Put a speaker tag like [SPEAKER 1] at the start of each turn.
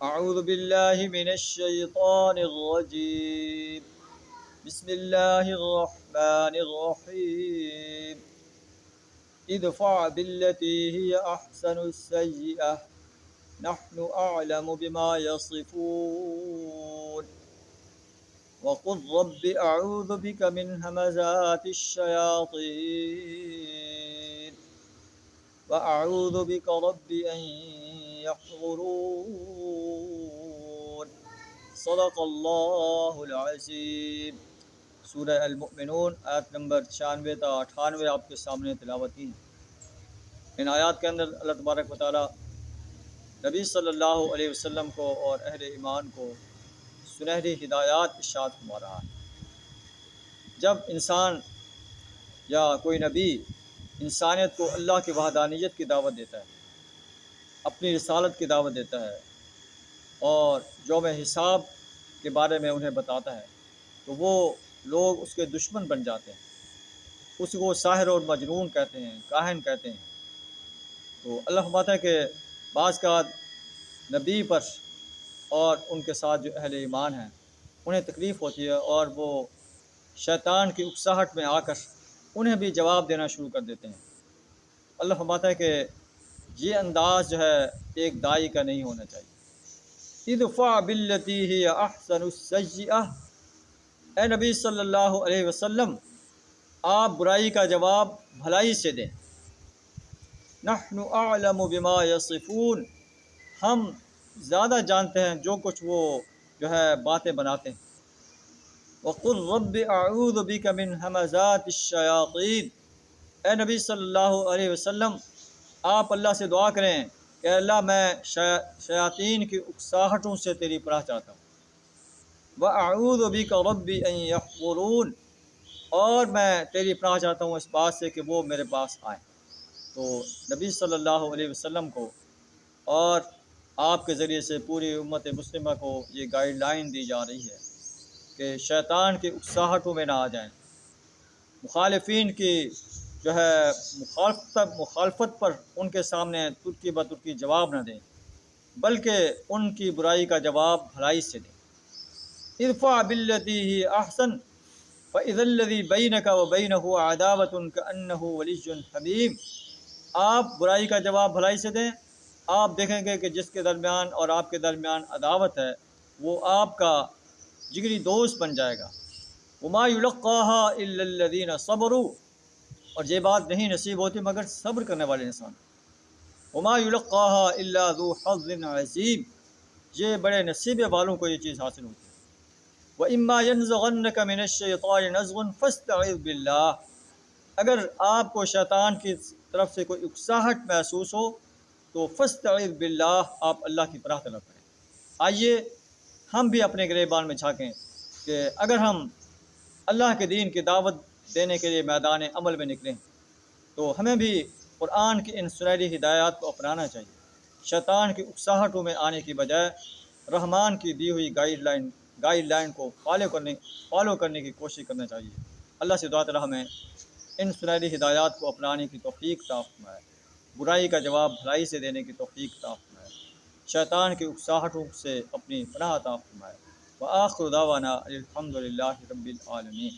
[SPEAKER 1] اعوذ باللہ من الشیطان الرجیم بسم اللہ الرحمن الرحیم ادفع بالتی ہی احسن السیئہ نحن اعلم بما یصفون وقل رب اعوذ بک من ہمزات الشیاطین وأعوذ بك رب أن يحضرون صدق اللہ العظیم۔ سورہ المؤمنون آیت نمبر 96 تا 98 آپ کے سامنے تلاوت کی۔ ان آیات کے اندر اللہ تبارک و تعالی نبی صلی اللہ علیہ وسلم کو اور اہل ایمان کو سنہری ہدایات ارشاد فرما رہا ہے۔ جب انسان یا کوئی نبی انسانیت کو اللہ کی وحدانیت کی دعوت دیتا ہے، اپنی رسالت کی دعوت دیتا ہے اور یوم حساب کے بارے میں انہیں بتاتا ہے، تو وہ لوگ اس کے دشمن بن جاتے ہیں، اس کو ساحر اور مجنون کہتے ہیں، کاہن کہتے ہیں۔ تو اللہ فرماتا ہے کہ بعض کا نبی پر اور ان کے ساتھ جو اہل ایمان ہیں انہیں تکلیف ہوتی ہے اور وہ شیطان کی اکساہٹ میں آ کر انہیں بھی جواب دینا شروع کر دیتے ہیں۔ اللہ فرماتا ہے کہ یہ انداز جو ہے ایک داعی کا نہیں ہونا چاہیے۔ ادفع بالتی ہی احسن السیئہ، اے نبی صلی اللہ علیہ وسلم آپ برائی کا جواب بھلائی سے دیں۔ نحن اعلم بما یصفون، ہم زیادہ جانتے ہیں جو کچھ وہ جو ہے باتیں بناتے ہیں۔ وقل رب اعوذ بک من ہمزات الشیاطین، اے نبی صلی اللہ علیہ وسلم آپ اللہ سے دعا کریں کہ اللہ میں شیاطین کی اکساہٹوں سے تیری پناہ چاہتا ہوں۔ وَأَعُوذُ بِكَ رَبِّ أَن يَحْضُرُونَ، اور میں تیری پناہ چاہتا ہوں اس بات سے کہ وہ میرے پاس آئیں۔ تو نبی صلی اللہ علیہ وسلم کو اور آپ کے ذریعے سے پوری امت مسلمہ کو یہ گائیڈ لائن دی جا رہی ہے کہ شیطان کی اکساہٹوں میں نہ آ جائیں، مخالفین کی جو ہے مخالفت پر ان کے سامنے ترکی بترکی جواب نہ دیں، بلکہ ان کی برائی کا جواب بھلائی سے دیں۔ ادفع بالتی ہی احسن فاذا الذی بینک وبینہ عداوۃ کأنہ ولی حمیم، آپ برائی کا جواب بھلائی سے دیں، آپ دیکھیں گے کہ جس کے درمیان اور آپ کے درمیان عداوت ہے وہ آپ کا جگری دوست بن جائے گا۔ وما یلقاها الا الذین صبروا، اور یہ بات نہیں نصیب ہوتی مگر صبر کرنے والے انسان۔ وما یلقاها الا ذو حظ عظیم، یہ بڑے نصیبے والوں کو یہ چیز حاصل ہوتی ہے۔ وَإِمَّا يَنزَغَنَّكَ مِنَ الشَّيْطَانِ نَزْغٌ فَاسْتَعِذْ بِاللَّهِ، اگر آپ کو شیطان کی طرف سے کوئی اکساہٹ محسوس ہو تو فاستعذ باللہ، آپ اللہ کی پناہ طلب کریں۔ آئیے ہم بھی اپنے گریبان میں جھانکیں کہ اگر ہم اللہ کے دین کی دعوت دینے کے لیے میدان عمل میں نکلیں تو ہمیں بھی قرآن کی ان سنہری ہدایات کو اپنانا چاہیے، شیطان کی اکساہٹوں میں آنے کی بجائے رحمان کی دی ہوئی گائیڈ لائن کو فالو کرنے کی کوشش کرنا چاہیے۔ اللہ سے دعا تعالی ہمیں ان سنہری ہدایات کو اپنانے کی توفیق عطا فرمائے، برائی کا جواب بھلائی سے دینے کی توفیق عطا فرمائے، شیطان کی اکساہٹوں سے اپنی پناہ عطا فرمائے۔ وآخر دعوانا الحمد للہ رب العالمین۔